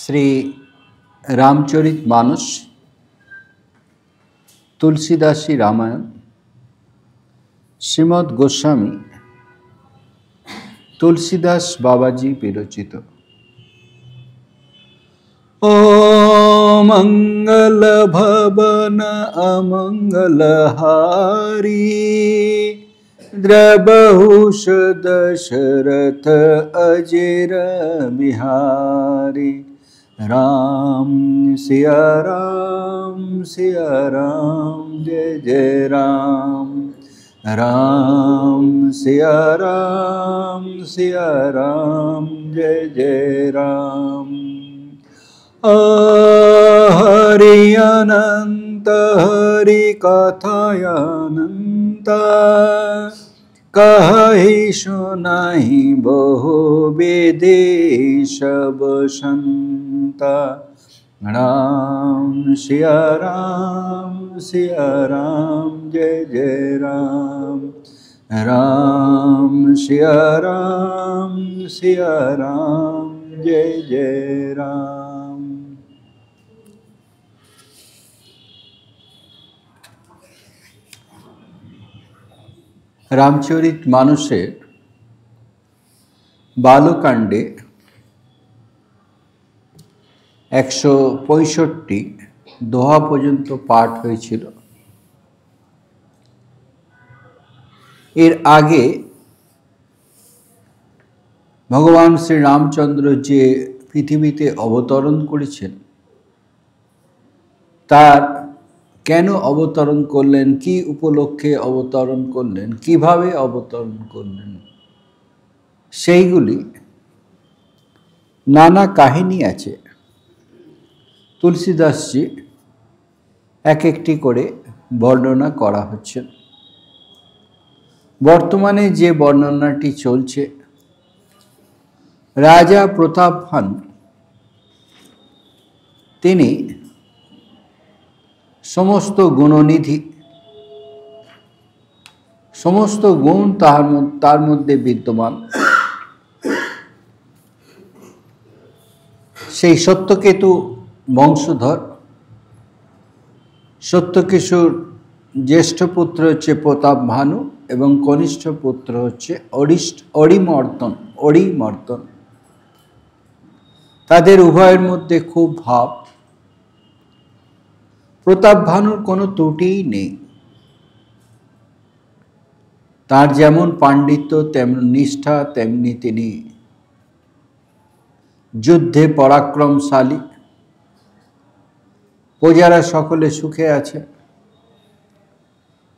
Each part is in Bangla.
শ্রী রামচরিত মানস, তুলসীদাসী রামায়ণ, শ্রীমদ গোস্বামী তুলসীদাস বাবাজি বিরচিত। ও মঙ্গল ভবন অমঙ্গলহারি, দ্রবহুষ দশরথ अजिर बिहारी। राम सिया राम जय जय राम। राम सिया राम जय जय राम। हरि अनंत हरि कथानंत, कहि सुनाहि बहु विदेश बसंत। राम सिया राम जय जय राम। राम सिया राम जय जय राम। রামচরিত মানসের বালকাণ্ডে 165 দোহা পর্যন্ত পাঠ হয়েছিল। এর আগে ভগবান শ্রী রামচন্দ্র যে পৃথিবীতে অবতরণ করেছেন, তার কেন অবতরণ করলেন, কি উপলক্ষে অবতরণ করলেন, কিভাবে অবতরণ করলেন, সেইগুলি নানা কাহিনী আছে। তুলসীদাসজি এক একটি করে বর্ণনা করা হচ্ছে। বর্তমানে যে বর্ণনাটি চলছে, রাজা প্রতাপ ভানু তিনি সমস্ত গুণনিধি, সমস্ত গুণ তার মধ্যে বিদ্যমান। সেই সত্যকেতু বংশধর। সত্যকেশুর জ্যেষ্ঠ পুত্র হচ্ছে প্রতাপ ভানু এবং কনিষ্ঠ পুত্র হচ্ছে অরিমর্দন। তাদের উভয়ের মধ্যে খুব ভাব। প্রতাপ ভানুর কোনো ত্রুটিই নেই। তার যেমন পাণ্ডিত্য, তেমন নিষ্ঠা, তেমনি তিনি যুদ্ধে পরাক্রমশালী। প্রজারা সকলে সুখে আছে।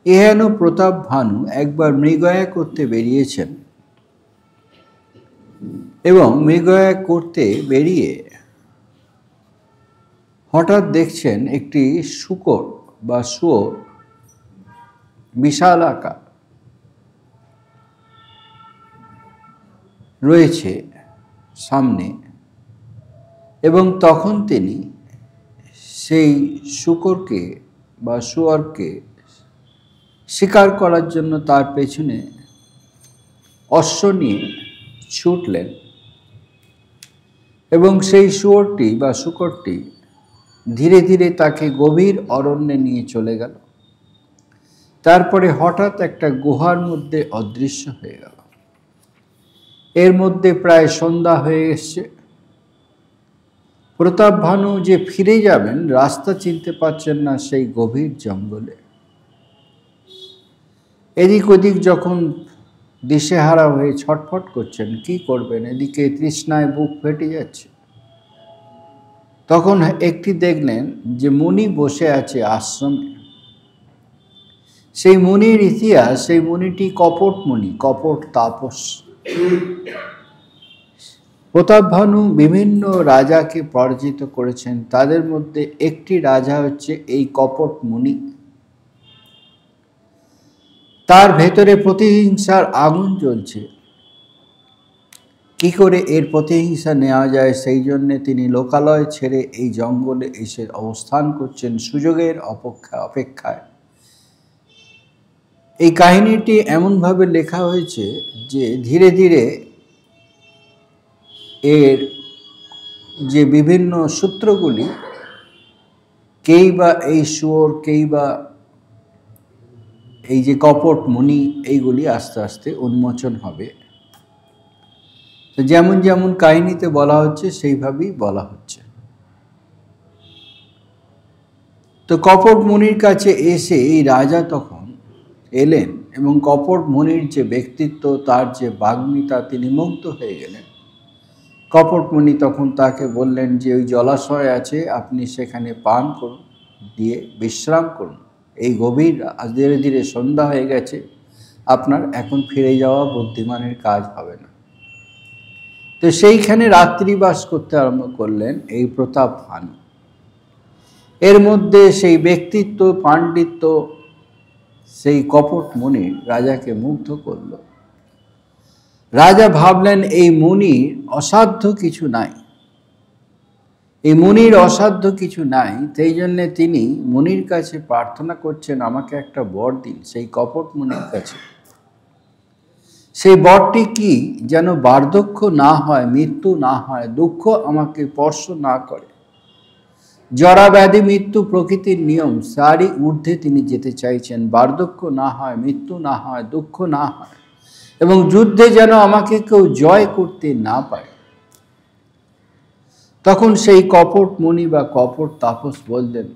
এহেন প্রতাপ ভানু একবার মৃগয়া করতে বেরিয়েছেন এবং মৃগয়া করতে বেরিয়ে হঠাৎ দেখছেন একটি শূকর বা শুয়োর বিশালাকার রয়েছে সামনে, এবং তখন তিনি সেই শূকরকে বা শুয়োরকে শিকার করার জন্য তার পেছনে অশ্ব নিয়ে ছুটলেন এবং সেই শুয়োরটি বা শূকরটি ধীরে ধীরে তাকে গভীর অরণ্যে নিয়ে চলে গেল। তারপরে হঠাৎ একটা গুহার মধ্যে অদৃশ্য হয়ে গেল। এর মধ্যে প্রায় সন্ধ্যা হয়ে এসছে। প্রতাপ ভানু যে ফিরে যাবেন রাস্তা চিনতে পারছেন না সেই গভীর জঙ্গলে। এদিক ওদিক যখন দিশেহারা হয়ে ছটফট করছেন, কি করবেন, এদিকে তৃষ্ণায় বুক ফেটে যাচ্ছে, তখন একটি দেখলেন যে মুনি বসে আছে আশ্রমে। সেই মুনির ইতিহাস, সেই মুনিটি কপট মুনি, কপট তাপস। প্রতাপ ভানু বিভিন্ন রাজাকে পরাজিত করেছেন, তাদের মধ্যে একটি রাজা হচ্ছে এই কপট মুনি। তার ভেতরে প্রতিহিংসার আগুন জ্বলছে। কি করে এর প্রতিহিংসা নেওয়া যায়, সেই জন্যে তিনি লোকালয় ছেড়ে এই জঙ্গলে এসে অবস্থান করছেন সুযোগের অপেক্ষায়। এই কাহিনীটি এমনভাবে লেখা হয়েছে যে ধীরে ধীরে এর যে বিভিন্ন সূত্রগুলি, কেই বা এই শুয়োর, কেই বা এই যে কপট মুনি, এইগুলি আস্তে আস্তে উন্মোচন হবে। তো যেমন যেমন কাহিনীতে বলা হচ্ছে সেইভাবেই বলা হচ্ছে। তো কপট মুনির কাছে এসে এই রাজা তখন এলেন এবং কপট মুনির যে ব্যক্তিত্ব, তার যে বাগ্মিতা, তিনি মুগ্ধ হয়ে গেলেন। কপট মুনি তখন তাকে বললেন যে ওই জলাশয় আছে, আপনি সেখানে পান করুন, দিয়ে বিশ্রাম করুন। এই গভীর ধীরে ধীরে সন্ধ্যা হয়ে গেছে, আপনার এখন ফিরে যাওয়া বুদ্ধিমানের কাজ হবে না। তো সেইখানে রাত্রিবাস করতে আরম্ভ করলেন এই প্রতাপ ভানু। এর মধ্যে সেই ব্যক্তিত্ব, পাণ্ডিত্য সেই কপট মুনি রাজাকে মুগ্ধ করল। রাজা ভাবলেন এই মুনির অসাধ্য কিছু নাই, এই মুনির অসাধ্য কিছু নাই। সেই জন্যে তিনি মুনির কাছে প্রার্থনা করছেন, আমাকে একটা বর দিন। সেই কপট মুনির কাছে সেই বরটি কি, যেন বার্ধক্য না হয়, মৃত্যু না হয়, দুঃখ আমাকে স্পর্শ না করে। জরা ব্যাধি মৃত্যু প্রকৃতির নিয়ম, তারই ঊর্ধ্বে তিনি যেতে চাইছেন। বার্ধক্য না হয়, মৃত্যু না হয়, দুঃখ না হয়, এবং যুদ্ধে যেন আমাকে কেউ জয় করতে না পারে। তখন সেই কপট মুনি বা কপট তাপস বললেন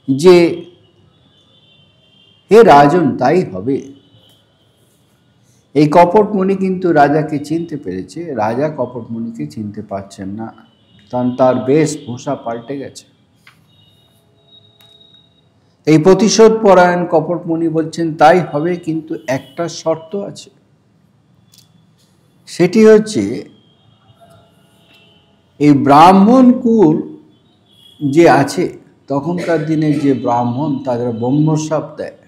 যে হে রাজন, তাই হবে। এই কপট মুনি কিন্তু রাজাকে চিনতে পেরেছে, রাজা কপট মুনিকে চিনতে পারছেন না, কারণ তার বেশভূষা পাল্টে গেছে। এই প্রতিশোধ পরায়ণ কপট মুনি বলছেন তাই হবে, কিন্তু একটা শর্ত আছে। সেটি হচ্ছে এই ব্রাহ্মণ কুল যে আছে, তখনকার দিনে যে ব্রাহ্মণ, তাদের ব্রহ্মশাপ দেয়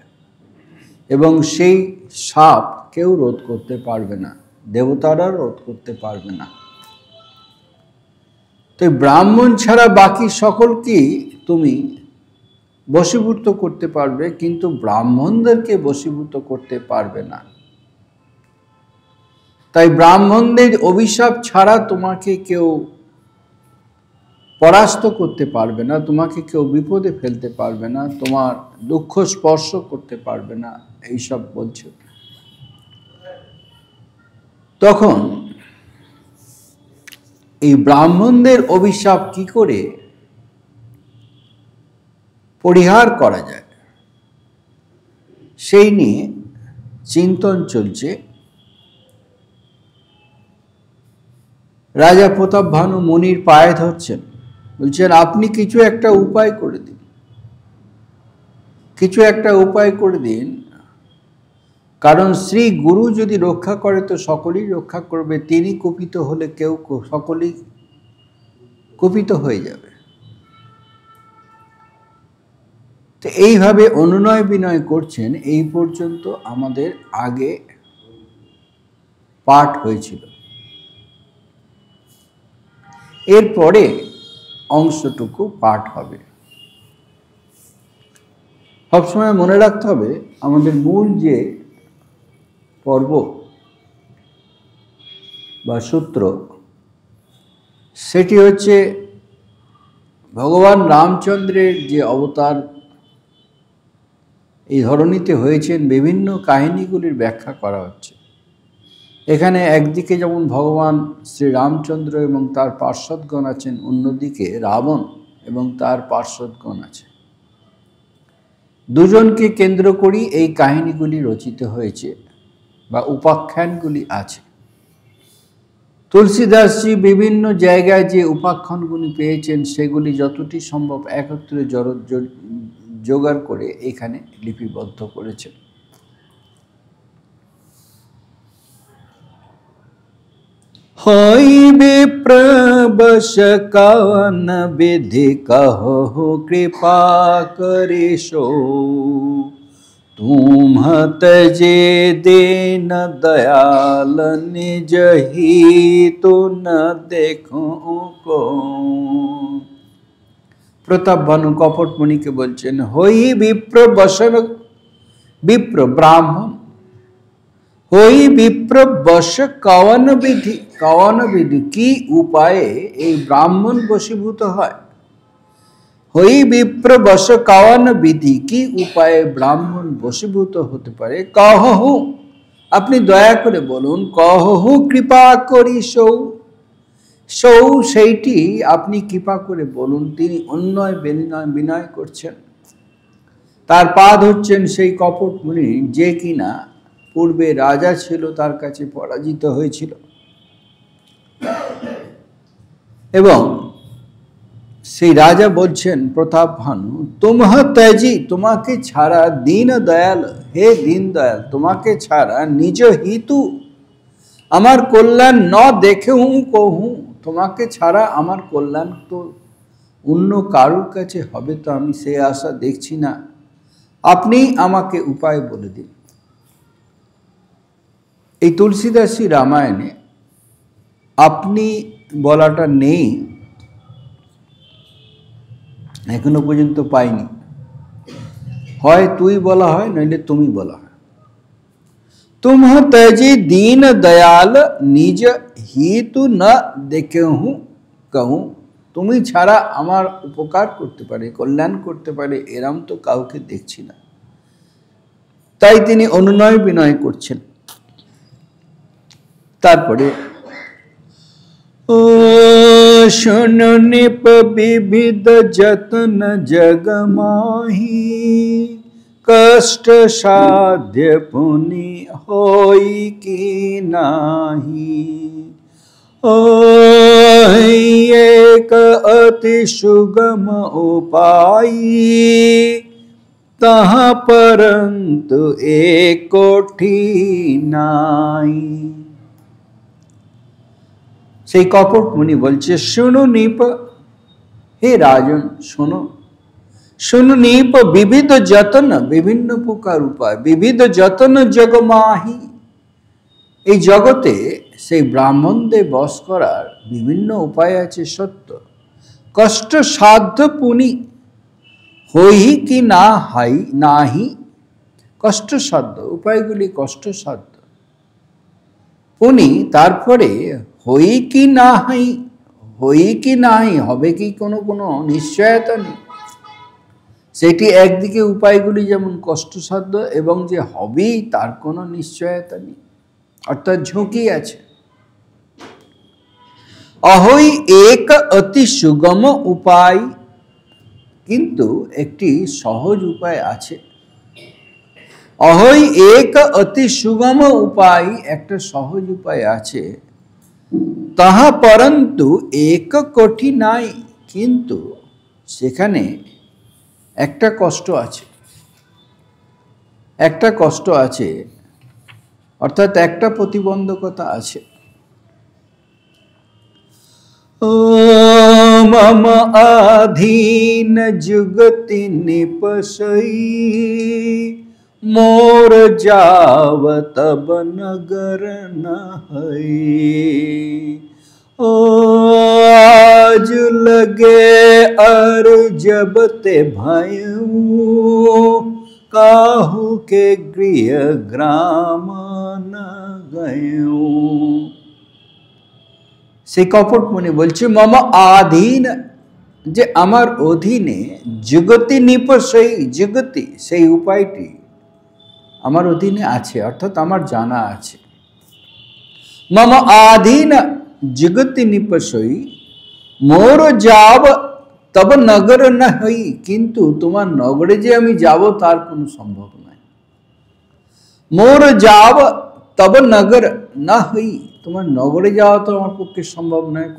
এবং সেই সাপ কেউ রোধ করতে পারবে না, দেবতারা রোধ করতে পারবে না। তো ব্রাহ্মণ ছাড়া বাকি সকলকেই তুমি বশীভূত করতে পারবে, কিন্তু ব্রাহ্মণদেরকে বশীভূত করতে পারবে না। তাই ব্রাহ্মণদের অভিশাপ ছাড়া তোমাকে কেউ পরাস্ত করতে পারবে না, তোমাকে কেউ বিপদে ফেলতে পারবে না, তোমার দুঃখ স্পর্শ করতে পারবে না, এইসব বলছে। তখন এই ব্রাহ্মণদের অভিশাপ কি করে পরিহার করা যায়, সেই নিয়ে চিন্তন চলছে। রাজা প্রতাপ ভানু মুনির পায়ে ধরছেন, বলছেন আপনি কিছু একটা উপায় করে দিন, কিছু একটা উপায় করে দিন। কারণ শ্রী গুরু যদি রক্ষা করে তো সকলেই রক্ষা করবে, তিনি কুপিত হলে কেউ, সকলেই কুপিত হয়ে যাবে। তো এইভাবে অনুনয় বিনয় করছেন। এই পর্যন্ত আমাদের আগে পাঠ হয়েছিল। এরপরে অংশটুকু পাঠ হবে। সবসময় মনে রাখতে হবে আমাদের মূল যে পর্ব বা সূত্র, সেটি হচ্ছে ভগবান রামচন্দ্রের যে অবতার এই ধরনীতে হয়েছেন, বিভিন্ন কাহিনীগুলির ব্যাখ্যা করা হচ্ছে। এখানে একদিকে যেমন ভগবান শ্রী রামচন্দ্র এবং তার পার্শ্বদগণ আছেন, অন্যদিকে রাবণ এবং তার পার্শ্বদগণ আছে। দুজনকে কেন্দ্র করেই এই কাহিনীগুলি রচিত হয়েছে বা উপাখ্যানগুলি আছে। তুলসীদাসজি বিভিন্ন জায়গায় যে উপাখ্যানগুলি পেয়েছেন, সেগুলি যতটি সম্ভব একত্রে জোগাড় করে এখানে লিপিবদ্ধ করেছেন। হইবে প্রবশ কवन विधि कहो कृपा करेशो, तुम्हत जे देन दयाल निज ही तो न देखो को। প্রতাপ ভানু কপট মুনিকে বলছেন, হই বিপ্র বসন, বিপ্র ব্রাহ্মণ হই বিপ্র বশ কওন বিধি, কওন বিধি কি উপায়ে এই ব্রাহ্মণ বশীভূত হয়। হই বিপ্র বশ কওন বিধি কি উপায়ে ব্রাহ্মণ বশীভূত হতে পারে। কহহু, আপনি দয়া করে বলুন। কহহু কৃপা করি সৌ, সৌ সেইটি আপনি কৃপা করে বলুন। তিনি অন্যয় বিনয় করছেন। তার পা ধরছেন সেই কপট মুনি, যে কিনা পূর্বে রাজা ছিল, তার কাছে পরাজিত হয়েছিল। এবং সেই রাজা বলছেন প্রতাপ ভানু, তুমহ ত্যাজি, তোমাকে ছাড়া দীন দয়াল, হে দীন দয়াল, তোমাকে ছাড়া নিজ হিতু আমার কল্যাণ ন দেখে হুঁ কহু, তোমাকে ছাড়া আমার কল্যাণ তো অন্য কারুর কাছে হবে তো আমি সে আশা দেখছি না। আপনি আমাকে উপায় বলে দিন। এই তুলসীদাসী রামায়ণে আপনি বলাটা নেই, এখনো পর্যন্ত পাইনি। হয় তুই বলা হয়, নইলে তুমি বলা হয়। তুমহ ত্যাজি দীন দয়াল নিজ হিতু ন দেখে হুঁ कहूँ, তুমি ছাড়া আমার উপকার করতে পারে, কল্যাণ করতে পারে, এরম তো কাউকে দেখছি না। তাই তিনি অনুনয় বিনয় করছেন। তারপরে ও শোনো নিপ বিবিধ যতন জগ মাহি, কষ্ট সাধ্য পুনি হই কি নাহি। ও এক অতি সুগম উপায়, তাহা পরন্তু এক কোটি নাই। সেই কপট মুনি বলছে, শুনো নিপ, হে রাজন শোনো, শুনো নিপ বিবিধ যতন, বিভিন্ন প্রকার উপায়, বিবিধ যতন জগ মাহি, এই জগতে সেই ব্রাহ্মণদের বশ করার বিভিন্ন উপায় আছে সত্য। কষ্ট সাধ্য পুনি হই কি না হাই নাহি, কষ্টসাধ্য উপায়গুলি কষ্টসাধ্য। পুনি তারপরে হই কি না হাই, হই কি নাই, হবে কি কোনো কোনো নিশ্চয়তা নেই। সেটি একদিকে উপায়গুলি যেমন কষ্টসাধ্য এবং যে হবেই তার কোনো নিশ্চয়তা নেই, অর্থাৎ ঝুঁকি আছে। অহই এক অতি সুগম উপায়, কিন্তু একটি সহজ উপায় আছে। অহই এক অতি সুগম উপায়, একটা সহজ উপায় আছে। তাহা পরন্তু এক কোটি নাই, কিন্তু সেখানে একটা কষ্ট আছে, একটা কষ্ট আছে, অর্থাৎ একটা প্রতিবন্ধকতা আছে। ও মম আধীন জুগতি নিপসই, মোর যাव तब नगर न हई। ओ आज लगे अर जब ते भयऊ, काहू के गृह ग्राम न गयऊ। সেই কপট মুনি বলছে, মম আধীন, যে আমার অধীনে, জগতি নিপসই, জগতি সেই উপায়টি আমার অধীনে আছে, অর্থাৎ আমার জানা আছে। মম আধীন জগতি নিপসই, মোর যাব তব নগর না হই, কিন্তু তোমার নগরে যে আমি যাব তার কোনো সম্ভব নাই। মোর যাব তব নগর না হই, তোমার নগরে যাওয়া তো আমার পক্ষে সম্ভব নয়।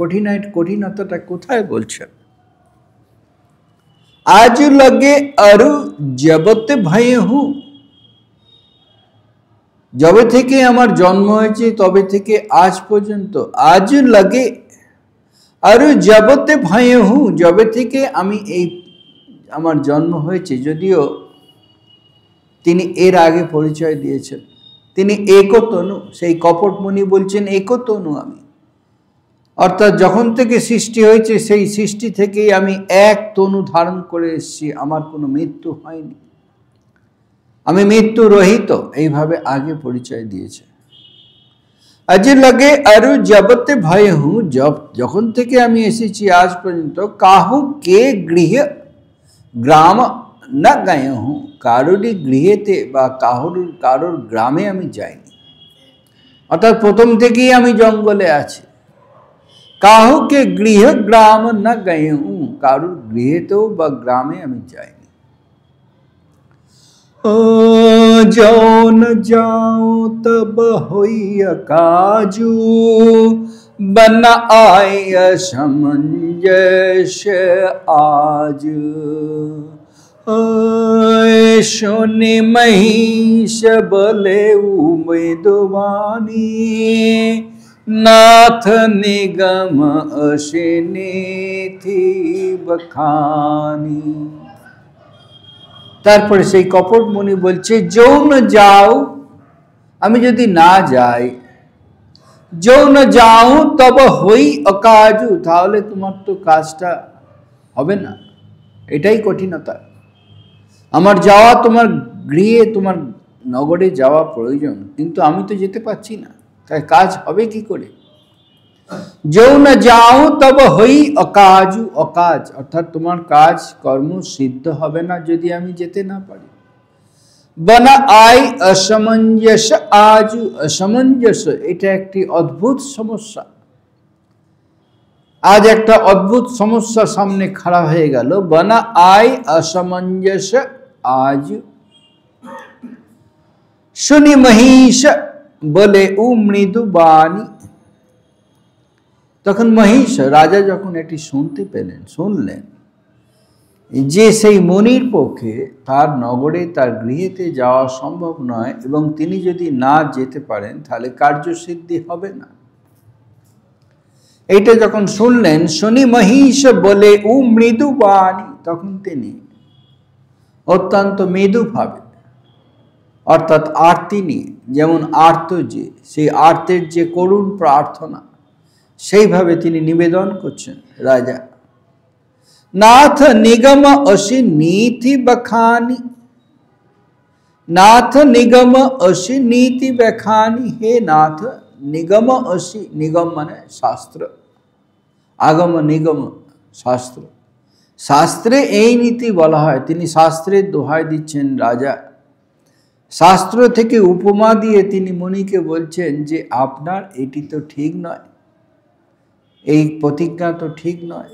কঠিনতাটা কোথায় বলছেন? আজ লগে আরু জবতে ভয়ে হু, যবে থেকে আমার জন্ম হয়েছে তবে থেকে আজ পর্যন্ত, আজ লাগে আরু জবতে ভয়ে হু, যবে থেকে আমি এই আমার জন্ম হয়েছে, যদিও তিনি এর আগে পরিচয় দিয়েছেন তিনি একতনু, সেই কপট মুনি বলছেন একতনু আমি, অর্থাৎ যখন থেকে সৃষ্টি হয়েছে সেই সৃষ্টি থেকেই আমি এক তনু ধারণ করে এসেছি, আমার কোনো মৃত্যু হয়নি, আমি মৃত্যু রহিত, এইভাবে আগে পরিচয় দিয়েছে। আজ লাগে আরু জবতে ভয় হুঁ, যখন থেকে আমি এসেছি আজ পর্যন্ত কাহু কে গৃহ গ্রাম না গায়ে হুঁ, কারোরই গৃহেতে বা কারোর গ্রামে আমি যাইনি। অর্থাৎ প্রথম থেকেই আমি জঙ্গলে আছি। কাহুকে গৃহ গ্রাম না গয়ে হুঁ, কারোর গৃহেতেও বা গ্রামে আমি যাইনি। जौन जाऊं तब होइया काजू, बन आय समंजस आज। सुनि महिष बले उमेदवानी, नाथ निगम असिनी थी बखानी। তারপরে সেই কপট মুনি বলছে যৌন যাও, আমি যদি না যাই, যৌন যাও তব হই অকাজু, তাহলে তোমার তো কাজটা হবে না। এটাই কঠিনতা। আমার যাওয়া তোমার গৃহে, তোমার নগরে যাওয়া প্রয়োজন, কিন্তু আমি তো যেতে পারছি না, তাই কাজ হবে কি করে? যৌন যাও তব হই অকাজু, অকাজ অর্থাৎ তোমার কাজ কর্ম সিদ্ধ হবে না যদি আমি যেতে না পারি। বনা আই অসামঞ্জস আজু, অসামঞ্জস এটা একটি অদ্ভুত সমস্যা। আজ একটা অদ্ভুত সমস্যা সামনে খাড়া হয়ে গেল। বনা আই অসামঞ্জস আজ, শুনি মহিষ বলে উ মৃদু বাণী। তখন মহিষ রাজা যখন এটি শুনলেন যে সেই মুনির পক্ষে তার নগরে, তার গৃহেতে যাওয়া সম্ভব নয়, এবং তিনি যদি না যেতে পারেন তাহলে কার্যসিদ্ধি হবে না। এইটা যখন শুনলেন, শুনি মহিষ বলে উ মৃদু বাণী, তখন তিনি অত্যন্ত মৃদুভাবে, অর্থাৎ আরতি নিয়ে, যেমন আর্ত যে, সেই আর্তের যে করুণ প্রার্থনা, সেইভাবে তিনি নিবেদন করছেন রাজা। नाथ निगम असी नीति बखानी, नाथ निगम असी नीति बखानी, हे नाथ निगम असी, निगम माने शास्त्र, আগম নিগম শাস্ত্র, শাস্ত্রে এই নীতি বলা হয়। তিনি শাস্ত্রের দোহাই দিচ্ছেন রাজা। শাস্ত্র থেকে উপমা দিয়ে তিনি মুনিকে বলছেন যে আপনার এটি তো ঠিক নয়, এই প্রতিজ্ঞা তো ঠিক নয়।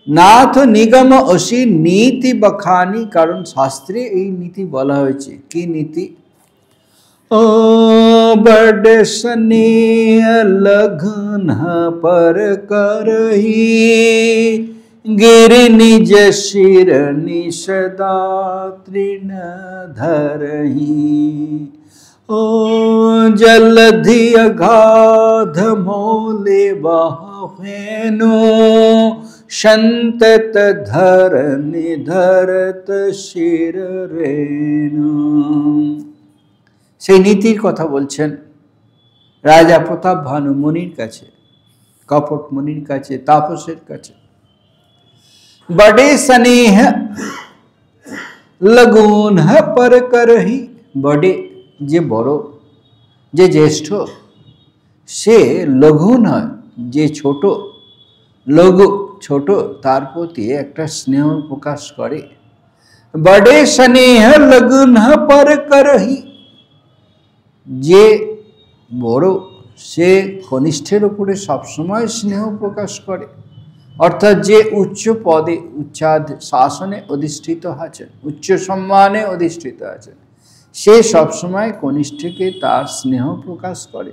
নাথ নিগম অসি নীতি বখানি, কারণ শাস্ত্রে এই নীতি বলা হয়েছে। কি নীতি? ও বড় স্নেহ লগন पर करही, गिर निज शिर निषदा तृण धरही। ओ जलधि अगाध मोले बहेनो, संतत धरनि धरत शिर रेणु। সেই নীতির কথা বলছেন রাজা প্রতাপ ভানু মুনির কাছে, কপট মুনির কাছে, তাপসের কাছে। বড়ে স্নেহ लगुन पर करही, বড়ে যে বড়, যে জ্যেষ্ঠ, সে লঘুন হয়, যে ছোট, লঘু ছোট, তার প্রতি একটা স্নেহ প্রকাশ করে। বড়ে স্নেহ লগুন पर करही, যে বড় সে কনিষ্ঠের উপরে সবসময় স্নেহ প্রকাশ করে। অর্থাৎ যে উচ্চ পদে, উচ্চাদ শাসনে অধিষ্ঠিত আছেন, উচ্চ সম্মানে অধিষ্ঠিত আছেন, সে সবসময় কনিষ্ঠকে তার স্নেহ প্রকাশ করে।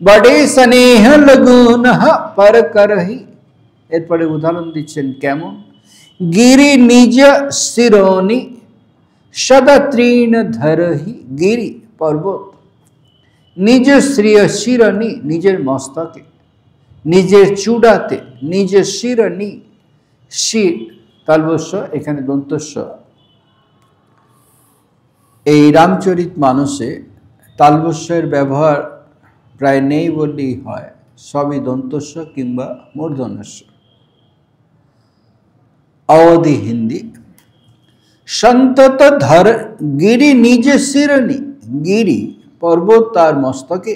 বড়ে স্নেহ লগুন पर करही, এরপরে উদাহরণ দিচ্ছেন কেমন? গিরি নিজ শিরোনি সদা তৃণ ধরহি, গিরি পর্বত নিজ শিরনি, নিজের মস্তকে, নিজের চূড়াতে, নিজের শিরনি, শির তালবস্য, এখানে দন্তস্য। এই রামচরিত মানসে তালবস্যের ব্যবহার প্রায় নেই বললেই হয়, সবই দন্তস্য কিংবা মূর্ধন্যস্য। अवधि हिंदी। संतत धर गिरी निज शिरनी, गिरी पर्वत तार मस्तके,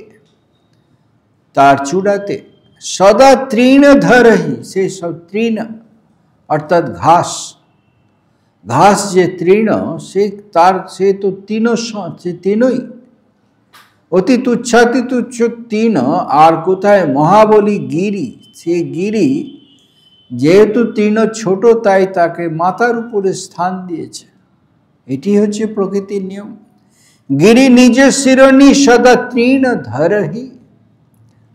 তার চূড়াতে সদা তৃণ ধরহি, সে সব তৃণ অর্থাৎ ঘাস, ঘাস যে তৃণ সে তো তৃণই, অতি তুচ্ছাতি তুচ্ছ তৃণ। আর কোথায় মহাবলী গিরি, সে গিরি যেহেতু তৃণ ছোট তাই তাকে মাথার উপরে স্থান দিয়েছে। এটি হচ্ছে প্রকৃতির নিয়ম। গিরি নিজ শিরনি সদা তৃণ ধরহি।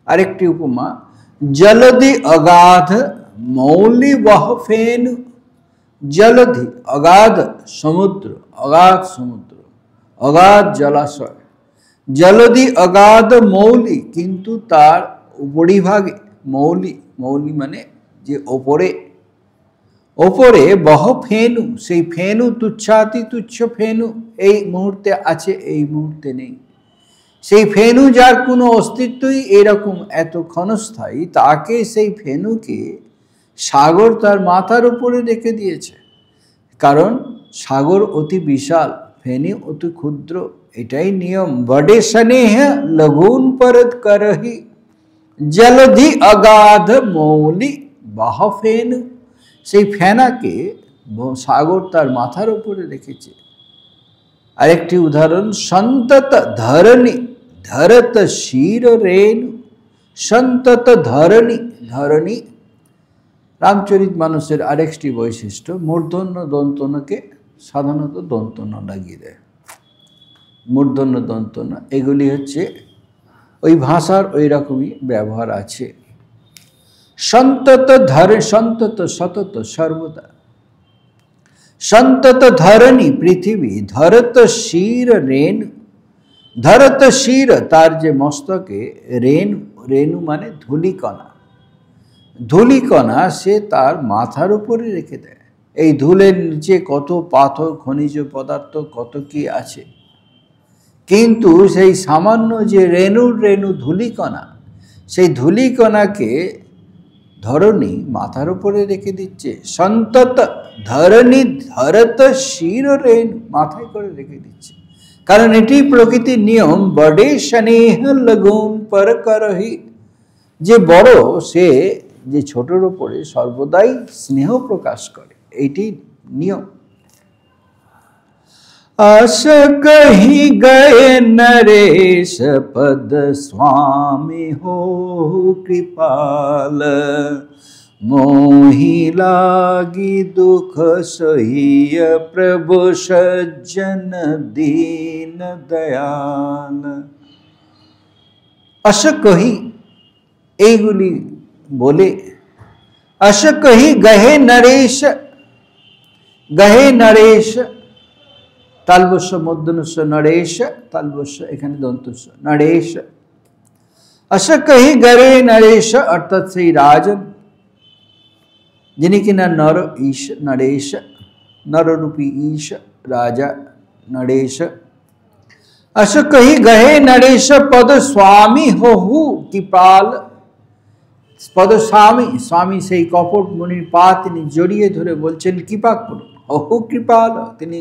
আরেকটি উপমা, জলধি অগাধ মৌলি বহ ফেনু। জলধি অগাধ সমুদ্র, অগাধ সমুদ্র, অগাধ জলাশয়। জলধি অগাধ মৌলি, কিন্তু তার উপরিভাগে মৌলি, মৌলি মানে যে ওপরে, ওপরে বহ ফেনু, সেই ফেনু তুচ্ছাতি তুচ্ছ ফেনু এই মুহূর্তে আছে, এই মুহূর্তে নেই। সেই ফেনু যার কোনো অস্তিত্বই এরকম এত ক্ষণস্থায়ী, তাকে সেই ফেনুকে সাগর তার মাথার উপরে রেখে দিয়েছে। কারণ সাগর অতি বিশাল, ফেনি অতি ক্ষুদ্র, এটাই নিয়ম। বড়ে স্নেহ লঘুন পরত করহি, জলধি অগাধ মৌলি বহ ফেনু। সেই ফেনাকে সাগর তার মাথার উপরে রেখেছে। আরেকটি উদাহরণ, সন্তত ধরণী ধরত শির রেণু। সন্তত ধরণী, ধরণী রামচরিত মানুষের আরেকটি বৈশিষ্ট্য, মূর্ধন্য দন্তনকে সাধারণত দন্তন লাগিয়ে দেয়। মূর্ধন্য দন্তন এগুলি হচ্ছে ওই ভাষার ওই রকমই ব্যবহার আছে। সন্তত ধরে, সন্তত সতত সর্বদা। সন্তত ধরণী পৃথিবী, ধরত শির রেণু। ধরত শির তার যে মস্তকে, রেণু, রেণু মানে ধূলিকণা, ধূলিকণা সে তার মাথার উপরে রেখে দেয়। এই ধুলের নিচে কত পাথর, খনিজ পদার্থ, কত কি আছে, কিন্তু সেই সামান্য যে রেণুর রেণু ধূলিকণা, সেই ধূলিকণাকে ধরণী মাথার উপরে রেখে দিচ্ছে। সন্তত ধরণী ধরত শির রেণু, মাথায় করে রেখে দিচ্ছে। কারণ এটি প্রকৃতির নিয়ম। বড়ে স্নেহ লগুন পর করহি, যে বড় সে যে ছোটর উপরে সর্বদাই স্নেহ প্রকাশ করে, এইটি নিয়ম। আশ কহি গয়ে নরেশ পদ স্বামী হো কৃপাল, মোহি লাগি দুঃখ সহিয় প্রভু সজ্জন দীন দয়াল। আশ কহি এইগুলি বলে, আশ কহি গহে নরেশ, গহে নরেশ তালবস্য মধ্যনস্য নরেশ, তালবস্য এখানে দন্তস্য নরেশ। আশ কহি গরে নরেশ অর্থাৎ সেই রাজন, যিনি কিনা নর ঈশ, নরেশ নররূপী ঈশ রাজা নরেশ। আশ কহি গহে নরেশ পদ স্বামী হহু কৃপাল। পদস্বামী, স্বামী সেই কপট মুনির পা তিনি জড়িয়ে ধরে বলছেন কৃপা করুন। হহু কৃপাল, তিনি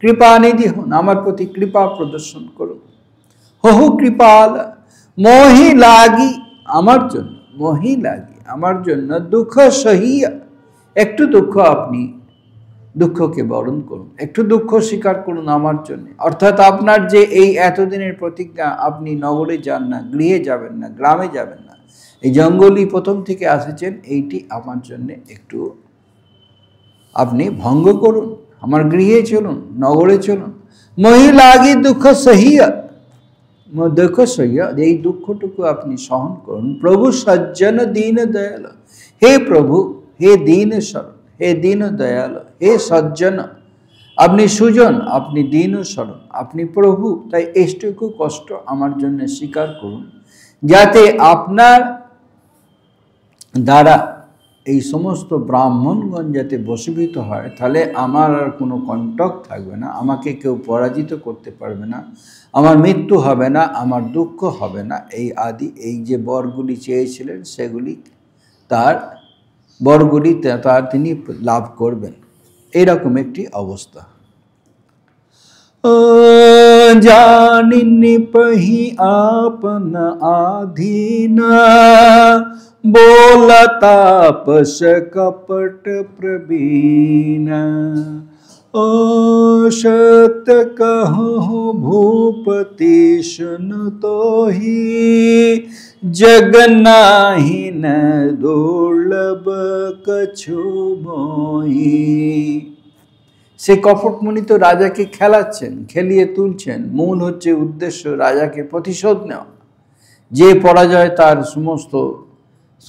কৃপানিধি হন, আমার প্রতি কৃপা প্রদর্শন করুন। হহু কৃপাল, মোহি লাগি আমার জন্য, মোহি লাগি আমার জন্য, দুঃখ সহিয়া, একটু দুঃখ আপনি দুঃখকে বরণ করুন, একটু দুঃখ স্বীকার করুন আমার জন্য। অর্থাৎ আপনার যে এই এতদিনের প্রতিজ্ঞা, আপনি নগরে যান না, গৃহে যাবেন না, গ্রামে যাবেন না, এই জঙ্গলই প্রথম থেকে আসেছেন, এইটি আমার জন্য একটু আপনি ভঙ্গ করুন, আমার গৃহে চলুন, নগরে চলুন। মোহি লাগি দুঃখ সহিয়া, দুঃখ সহিয়া এই দুঃখটুকু আপনি সহন করুন। প্রভু সজ্জন দীন দয়াল, হে প্রভু, হে দীন শরণ, হে দীন দয়াল, হে সজ্জন, আপনি সুজন, আপনি দীন শরণ, আপনি প্রভু, তাই এইটুকু কষ্ট আমার জন্য স্বীকার করুন, যাতে আপনার দ্বারা এই সমস্ত ব্রাহ্মণগণ যাতে বশীভূত হয়, তাহলে আমার আর কোনো কণ্টক থাকবে না, আমাকে কেউ পরাজিত করতে পারবে না, আমার মৃত্যু হবে না, আমার দুঃখ হবে না। এই আদি এই যে বরগুলি চেয়েছিলেন সেগুলি তার বরগুলি তার তিনি লাভ করবেন, এইরকম একটি অবস্থা। जानि निपहि आपन आधीना, बोला तापस कपट प्रवीण। सत्य कहूँ भूपति सुन तोहि, जग नाहि न दुर्लभ कछु मोहि। সে কপটমণি তো রাজাকে খেলাচ্ছেন, খেলিয়ে তুলছেন। মূল হচ্ছে উদ্দেশ্য রাজাকে প্রতিশোধ নেওয়া। যে পরাজয় তার সমস্ত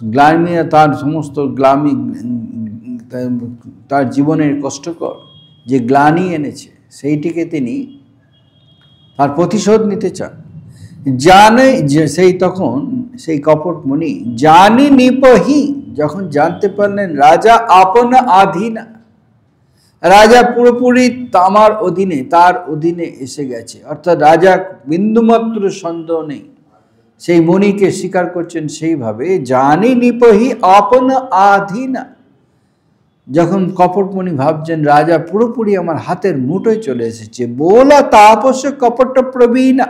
গ্লানি, তার সমস্ত গ্লামি, তার জীবনের কষ্টকর যে গ্লানি এনেছে, সেইটিকে তিনি তার প্রতিশোধ নিতে চান। জানে যে সেই তখন সেই কপটমণি জানি নিপহি, যখন জানতে পারলেন রাজা আপন আধীনা, রাজা পুরোপুরি আমার অধীনে, তার অধীনে এসে গেছে, অর্থাৎ রাজা বিন্দুমাত্র সন্দেহ নেই, সেই মণিকে স্বীকার করছেন সেইভাবে। জানি নিপহি আপন আধীনা, যখন কপটমণি ভাবছেন রাজা পুরোপুরি আমার হাতের মুঠোয় চলে এসেছে। বোলা তাপস কপট প্রবীণা,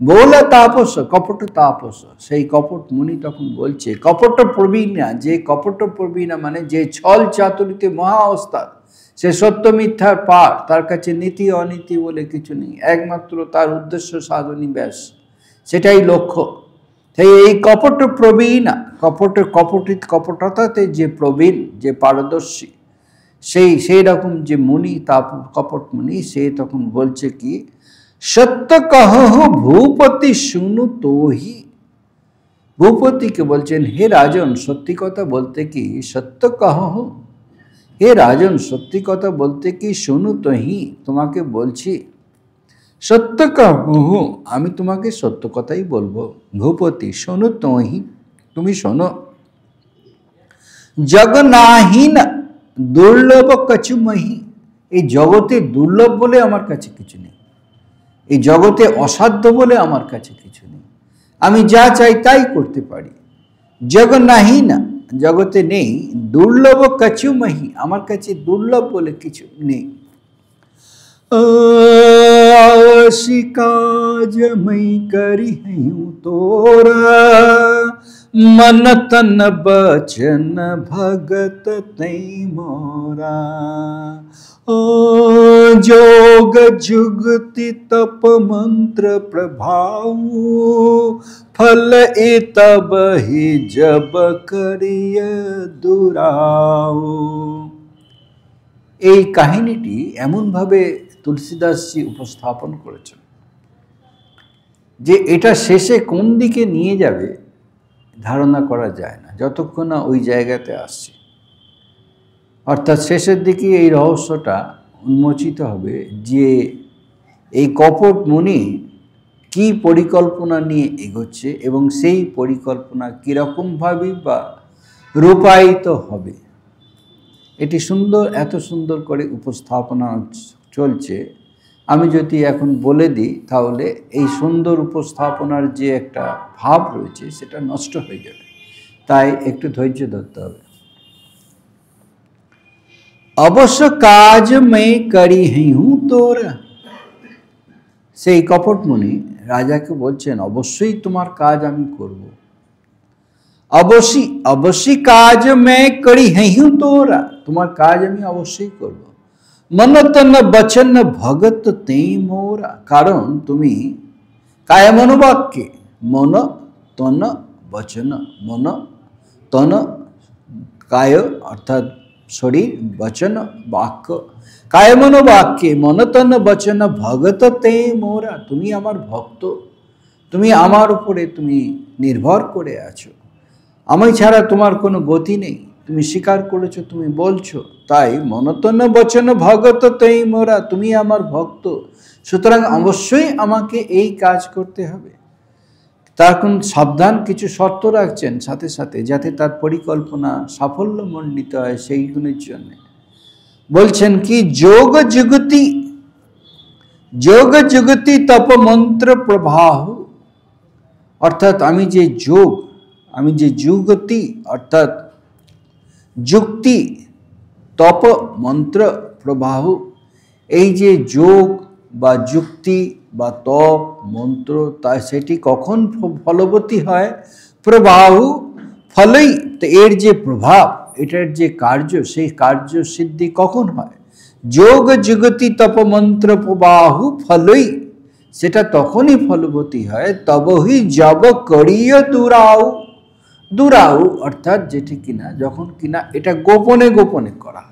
বোলা তাপস কপট তাপস, সেই কপট মুনি তখন বলছে কপট প্রবীণা, যে কপট প্রবীণা মানে যে ছল চাতুরিতে মহা ওস্তাদ, সে সত্য মিথ্যার পার, তার কাছে নীতি অনীতি বলে কিছু নেই, একমাত্র তার উদ্দেশ্য সাধনী ব্যাস, সেটাই লক্ষ্য। তাই এই কপট প্রবীণা, কপটতাতে যে প্রবীণ, যে পারদর্শী, সেই রকম যে মুনি, তা কপট মুনি, সে তখন বলছে কি সত্য কহো ভূপতি শুনু তোহি। ভূপতিকে বলছেন হে রাজন, সত্যি কথা বলতে কি সত্য কহো, হে রাজন সত্যি কথা বলতে কি শুনু তোহি, তোমাকে বলছি সত্য কহো, আমি তোমাকে সত্য কথাই বলবো। ভূপতি শোনো তোহি, তুমি শোনো। জগ নাহি না দুর্লভ কছু মহি, এই জগতে দুর্লভ বলে আমার কাছে কিছু নেই, এই জগতে অসাধ্য বলে আমার কাছে কিছু নেই, আমি যা চাই তাই করতে পারি। জগ নাহি না, জগতে নেই, দুর্লভ কছু মহি, আমার কাছে দুর্লভ বলে কিছু নেই। आवश्य काज मैं करी हूँ तोरा, मन तन बचन भगत तई मोरा। जोग जुगति तप मंत्र प्रभाव, फल ए तब ही जब करिय दुराओ। এই কাহিনীটি এমনভাবে তুলসীদাসজি উপস্থাপন করেছেন যে এটা শেষে কোন দিকে নিয়ে যাবে ধারণা করা যায় না যতক্ষণ না ওই জায়গাতে আসছে। অর্থাৎ শেষের দিকে এই রহস্যটা উন্মোচিত হবে যে এই কপট মুনি কি পরিকল্পনা নিয়ে এগোচ্ছে এবং সেই পরিকল্পনা কীরকমভাবে বা রূপায়িত হবে। এটি সুন্দর, এত সুন্দর করে উপস্থাপনা চলছে, আমি যদি এখন বলে দিই তাহলে এই সুন্দর উপস্থাপনার যে একটা ভাব রয়েছে সেটা নষ্ট হয়ে যাবে, তাই একটু ধৈর্য ধরতে হবে। অবশ্য কাজ मैं करी हूँ তোরা, সেই কপটমণি রাজাকে বলছেন অবশ্যই তোমার কাজ আমি করব, অবশ্যই অবশ্যই কাজ मैं करी हूँ তোরা, তোমার কাজ আমি অবশ্যই করব। মন তন বচন ভগত তেই মোরা, কারণ তুমি কায় মনোবাক্যে, মন তন বচন, মন তন কায় অর্থাৎ শরীর, বচন বাক্য, কায় মনোবাক্যে মন তন বচন ভগত তেই মোরা, তুমি আমার ভক্ত, তুমি আমার উপরে তুমি নির্ভর করে আছো, আমি ছাড়া তোমার কোনো গতি নেই, তুমি স্বীকার করেছো, তুমি বলছো, তাই মনতন বচন ভগত তেই মোরা, তুমি আমার ভক্ত, সুতরাং অবশ্যই আমাকে এই কাজ করতে হবে। তার কোন সাবধান কিছু শর্ত রাখছেন সাথে সাথে যাতে তার পরিকল্পনা সাফল্যমণ্ডিত হয়, সেইগুলোর জন্য বলছেন কি যোগ যুগতি, যোগ যুগতি তপ মন্ত্র প্রবাহ, অর্থাৎ আমি যে যোগ, আমি যে যুগতি অর্থাৎ যুক্তি, তপ মন্ত্র প্রবাহ, এই যে যোগ বা যুক্তি বা তপ মন্ত্র তা সেটি কখন ফলবতী হয়? প্রবাহু ফলেই, তো এর যে প্রভাব, এটার যে কার্য, সেই কার্য সিদ্ধি কখন হয়? যোগ যুগতি তপমন্ত্র প্রবাহু ফলই, সেটা তখনই ফলবতী হয় তবহি জব করিয় দুরাউ। দুরাউ অর্থাৎ যেটি কিনা, যখন কিনা এটা গোপনে গোপনে করা।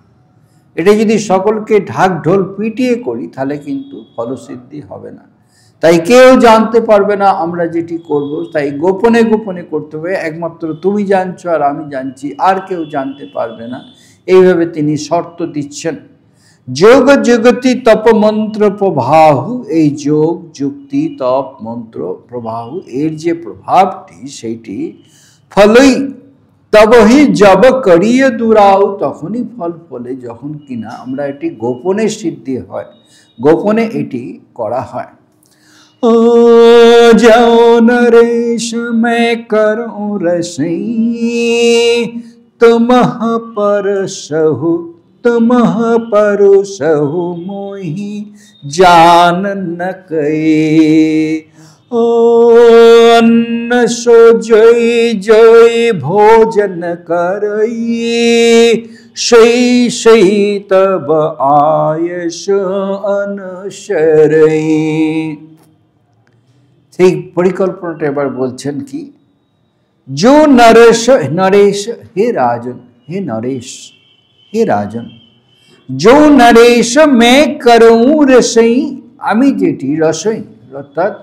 এটা যদি সকলকে ঢাক ঢোল পিটিয়ে করি তাহলে কিন্তু ফলসিদ্ধি হবে না। তাই কেউ জানতে পারবে না আমরা যেটি করব, তাই গোপনে গোপনে করতে হবে। একমাত্র তুমি জানছো আর আমি জানছি, আর কেউ জানতে পারবে না। এইভাবে তিনি শর্ত দিচ্ছেন। যোগ যুগতি তপ মন্ত্র প্রবাহু, এই যোগ যুক্তি তপ মন্ত্র প্রবাহু এর যে প্রভাবটি সেইটি ফলই তবহি জব করিয়ে দুরাও, তখনই ফল ফলে যখন কিনা আমরা এটি গোপনে সিদ্ধি হয়, গোপনে এটি করা হয়। ও যাও নরেশ মে করো রসই, তুমহ পরশহু তুমহ পরশহু মোহি জান ন কয়ে। ও অন্ন সো জয় জয় ভোজন করই, সেই সেই তব আয়স অনুসরই। সেই পরিকল্পনাটা এবার বলছেন কি, जो नरेश नरेश हे राजन, हे नरेश हे राजन, जो नरेश मैं करूं रसई, আমি যেটি রসই অর্থাৎ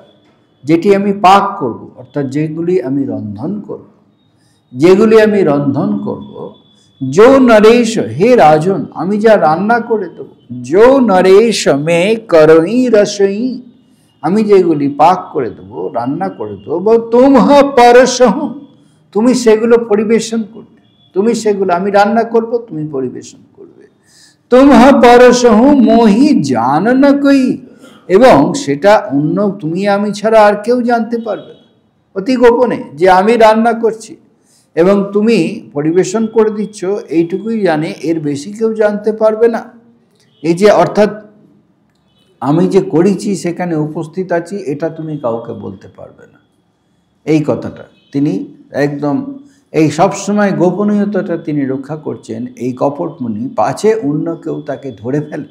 যেটি আমি পাক করব, অর্থাৎ যেগুলি আমি রন্ধন করব, যেগুলি আমি রন্ধন করব। जो नरेश हे राजन, আমি যা রান্না করে দেব। जो नरेश मैं करई रसई, আমি যেগুলি পাক করে দেব, রান্না করে দেব। তুমহ পরশহু, তুমি সেগুলো পরিবেশন করবে। তুমি সেগুলো, আমি রান্না করব, তুমি পরিবেশন করবে। তুমহ পরশহু মোহি জান না কই, এবং সেটা অন্য তুমি আমি ছাড়া আর কেউ জানতে পারবে না, অতি গোপনে, যে আমি রান্না করছি এবং তুমি পরিবেশন করে দিচ্ছ, এইটুকুই জানে, এর বেশি কেউ জানতে পারবে না। এই যে অর্থাৎ আমি যে করেছি সেখানে উপস্থিত আছি, এটা তুমি কাউকে বলতে পারবে না। এই কথাটা তিনি একদম এই সবসময় গোপনীয়তাটা তিনি রক্ষা করছেন, এই কপটমণি, পাছে অন্য কেউ তাকে ধরে ফেলে।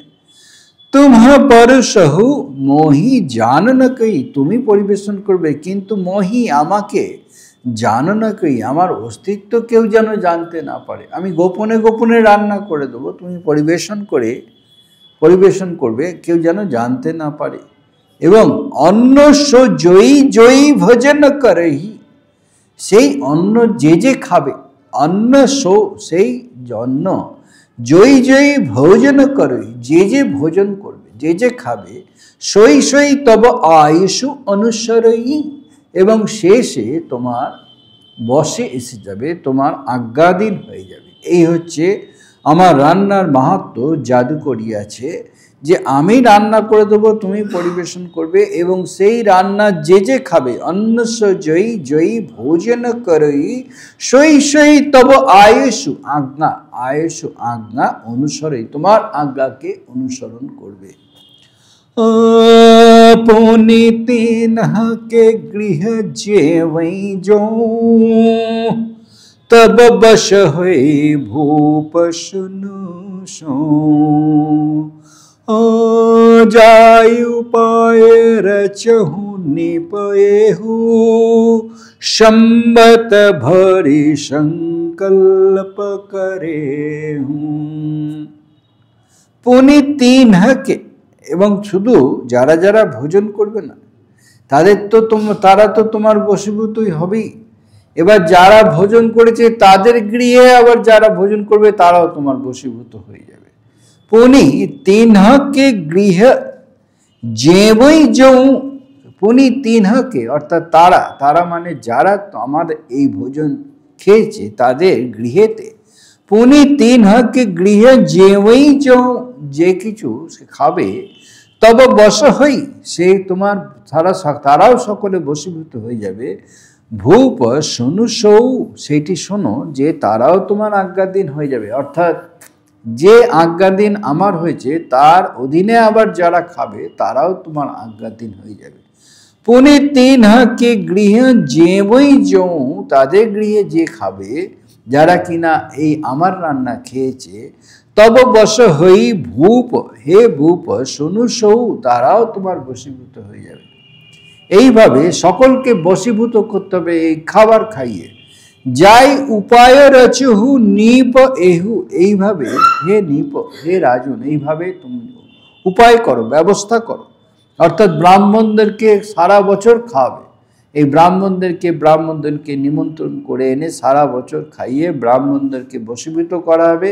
তুমহ পরশহু মোহি জান না কই, তুমি পরিবেশন করবে, কিন্তু মোহি আমাকে জান না কই, আমার অস্তিত্ব কেউ যেন জানতে না পারে। আমি গোপনে গোপনে রান্না করে দেবো, তুমি পরিবেশন করবে, কেউ যেন জানতে না পারে। এবং অন্ন সো জয়ী জয়ী ভোজন করহি, সেই অন্ন যে যে খাবে, অন্ন সো সেই অন্ন, জয়ী জয়ী ভোজন করহি, যে যে ভোজন করবে, যে যে খাবে, সই সই তব আয়ুষু অনুসরই, এবং শেষে তোমার বশে এসে যাবে, তোমার আজ্ঞাধীন হয়ে যাবে। এই হচ্ছে আমার রান্নার মাহাত্ম্য, জাদুকরি আছে, যে আমি রান্না করে দেবো, তুমি পরিবেশন করবে, এবং সেই রান্না যে যে খাবে, অন্ন জয়ী জয়ী ভোজন করই, সই সই তব আয়ুষু আজ্ঞা, আয়ুষু আজ্ঞা অনুসরই, তোমার আজ্ঞাকে অনুসরণ করবে। পুনিতিন के गृह जेवई जो, तब बस हुए भूप सुनु सो। जाय उपाय रचहु निपयहु, संबत भरी संकल्प करे हूँ। पुनि तीन के, এবং শুধু যারা যারা ভোজন করবে না তাদের তো তারা তো তোমার বশীভূতই হবেই। এবার যারা ভোজন করেছে তাদের গৃহে আবার যারা ভোজন করবে তারাও তোমার বশীভূত হয়ে যাবে। পুনি তিনহকে গৃহ যেবই যৌ, পুনি তিনহকে অর্থাৎ তারা মানে যারা আমাদের এই ভোজন খেয়েছে তাদের গৃহেতে, পুনি তিনহকে গৃহ যেবই যৌ, যে কিছু সে খাবে, তব বশ হই, সে তোমার তারাও সকলে বশীভূত হয়ে যাবে। ভূপ শোনু সৌ, সেইটি শোনো যে তারাও তোমার আজ্ঞাধীন হয়ে যাবে। অর্থাৎ যে আজ্ঞাধীন আমার হয়েছে তার অধীনে আবার যারা খাবে তারাও তোমার আজ্ঞাধীন হয়ে যাবে। পুনি তিনহ কে গৃহ যেবই যৌ, তাদের গৃহে যে খাবে যারা কিনা এই আমার রান্না খেয়েছে, তব বশ হই ভূপ, হে ভূপ শোনু সৌ, তারাও তোমার বশীভূত হয়ে যাবে। এইভাবে সকলকে বশীভূত করতে হবে এই খাবার খাইয়ে। যাই উপায় রচহু নিপ এহু, এইভাবে হে নিপ, হে রাজন, এইভাবে তুমি উপায় করো, ব্যবস্থা করো। অর্থাৎ ব্রাহ্মণদেরকে সারা বছর খাওয়াবে। এই ব্রাহ্মণদেরকে নিমন্ত্রণ করে এনে সারা বছর খাইয়ে ব্রাহ্মণদেরকে বশীভূত করা হবে,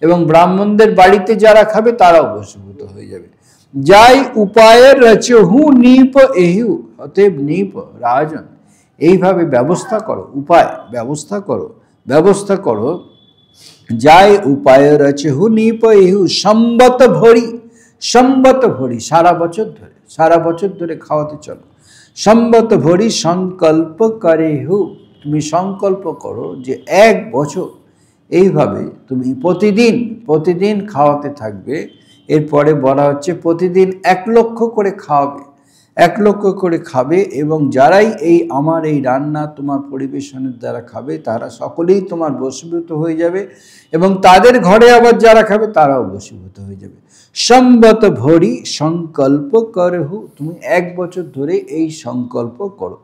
এবং ব্রাহ্মণদের বাড়িতে যারা খাবে তারাও বশীভূত হয়ে যাবে। যাই উপায় রচহু নিপ এহু, অতএব নিপ রাজন, এইভাবে ব্যবস্থা করো, উপায় ব্যবস্থা করো। যাই উপায় রচহু নিপ এহু সম্বত ভরি, সারা বছর ধরে খাওয়াতে চলো। সম্বত ভরি সংকল্প করে হু, তুমি সংকল্প করো যে 1 বছর এইভাবে তুমি প্রতিদিন খাওয়াতে থাকবে। এরপরে বলা হচ্ছে প্রতিদিন 1 লক্ষ করে খাওয়াবে, 1 লক্ষ করে খাবে, এবং যারাই এই আমার এই রান্না তোমার পরিবেশনের দ্বারা খাবে তারা সকলেই তোমার বশীভূত হয়ে যাবে, এবং তাদের ঘরে আবার যারা খাবে তারাও বশীভূত হয়ে যাবে। সম্বত ভরি সংকল্প করহু, তুমি 1 বছর ধরে এই সংকল্প করো।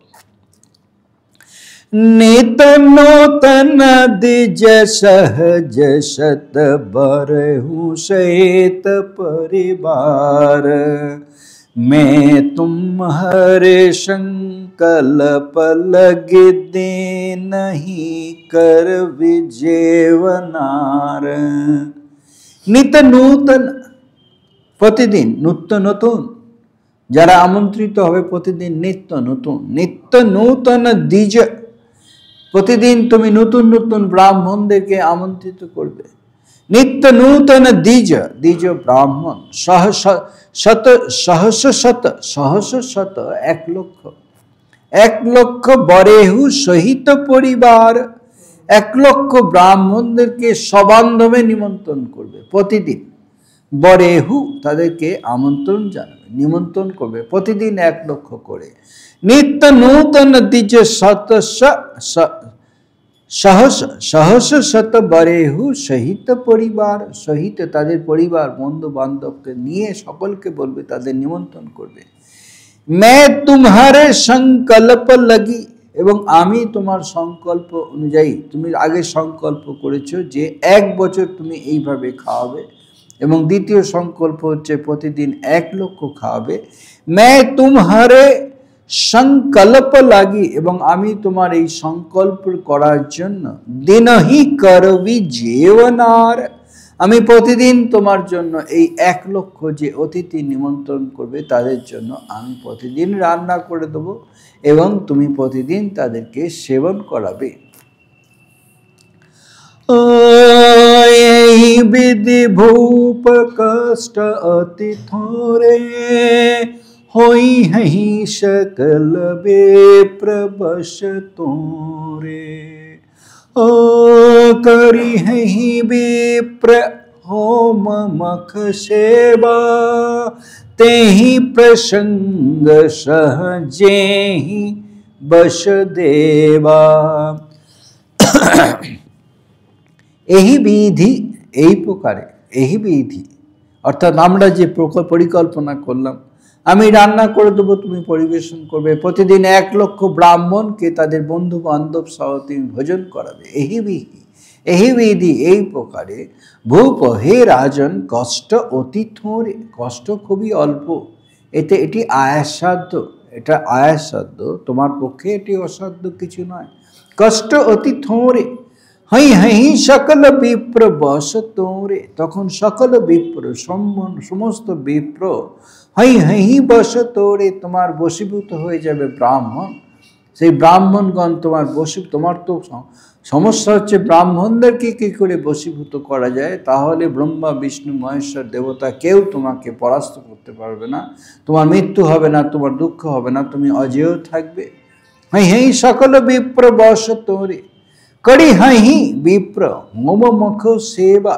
নিত নূতন দ্বিজ সহজ শত বরহু সহিত परिवार, मैं तुम्हारे संकल्प लग दे नहीं कर विजेवनार। নিত নূতন, প্রতিদিন নতুন, যারা আমন্ত্রিত হবে প্রতিদিন নিত্য নূতন দ্বিজ, প্রতিদিন তুমি নতুন ব্রাহ্মণদেরকে আমন্ত্রিত করবে। নিত্য নূতন দ্বিজ ব্রাহ্মণ, সহস্র শত 1 লক্ষ বরেহু সহিত পরিবার, 1 লক্ষ ব্রাহ্মণদেরকে সবান্ধবে নিমন্ত্রণ করবে প্রতিদিন। বরেহু, তাদেরকে আমন্ত্রণ জানাবে, নিমন্ত্রণ করবে প্রতিদিন 1 লক্ষ করে। নিত্য নূতন দ্বিজ সহস্র শত বরেহু সহিত পরিবার, সহিত তাদের পরিবার বন্ধু বান্ধবকে নিয়ে সকলকে বলবে, তাদের নিমন্ত্রণ করবে। मैं तुम्हारे संकल्प लगি, এবং আমি তোমার সংকল্প অনুযায়ী, তুমি আগে সংকল্প করেছো যে 1 বছর তুমি এইভাবে খাওয়াবে, এবং দ্বিতীয় সংকল্প হচ্ছে প্রতিদিন 1 লক্ষ খাওয়াবে। मैं तुम्हारे সংকল্প লাগি, এবং আমি তোমার এই সংকল্প করার জন্য দিনহি করবি জীবনার, আমি প্রতিদিন তোমার জন্য এই 1 লক্ষ যে অতিথি নিমন্ত্রণ করবে তাদের জন্য আমি প্রতিদিন রান্না করে দেব, এবং তুমি প্রতিদিন তাদেরকে সেবন করাবে। এই বিধি ভূপ কষ্ট অতি থোরে, होई हही सकल विप्र बश तोरे। ओ करी हही विप्र होम मख सेवा, तेहि प्रसंग सहजेहि बश देवा। এই বিধি, এই প্রকারে এই বিধি, অর্থাৎ আমরা যে পরিকল্পনা করলাম, আমি রান্না করে দেবো, তুমি পরিবেশন করবে, প্রতিদিন 1 লক্ষ ব্রাহ্মণকে তাদের বন্ধু বান্ধব সহ তুমি ভোজন করাবে, এই বিধি এই প্রকারে। ভূপ, হে রাজন, কষ্ট অতি থোরে, কষ্ট খুবই অল্প, এটি আয়াসসাধ্য, এটা আয়াসসাধ্য, তোমার পক্ষে এটি অসাধ্য কিছু নয়। কষ্ট অতি থোরে, হই হই সকল বিপ্র বশ তোরে, তখন সকল বিপ্র, সমস্ত বিপ্র হই হই বশ তোরে, তোমার বশীভূত হয়ে যাবে ব্রাহ্মণ। সেই ব্রাহ্মণগণ তোমার তোমার তো সমস্যা হচ্ছে ব্রাহ্মণদেরকে কি করে বশীভূত করা যায়, তাহলে ব্রহ্মা বিষ্ণু মহেশ্বর দেবতা কেউ তোমাকে পরাস্ত করতে পারবে না, তোমার মৃত্যু হবে না, তোমার দুঃখ হবে না, তুমি অজেয় থাকবে। হই হই সকল বিপ্র বশ তোরে, করি হাহি বিপ্র হোম মুখ সেবা,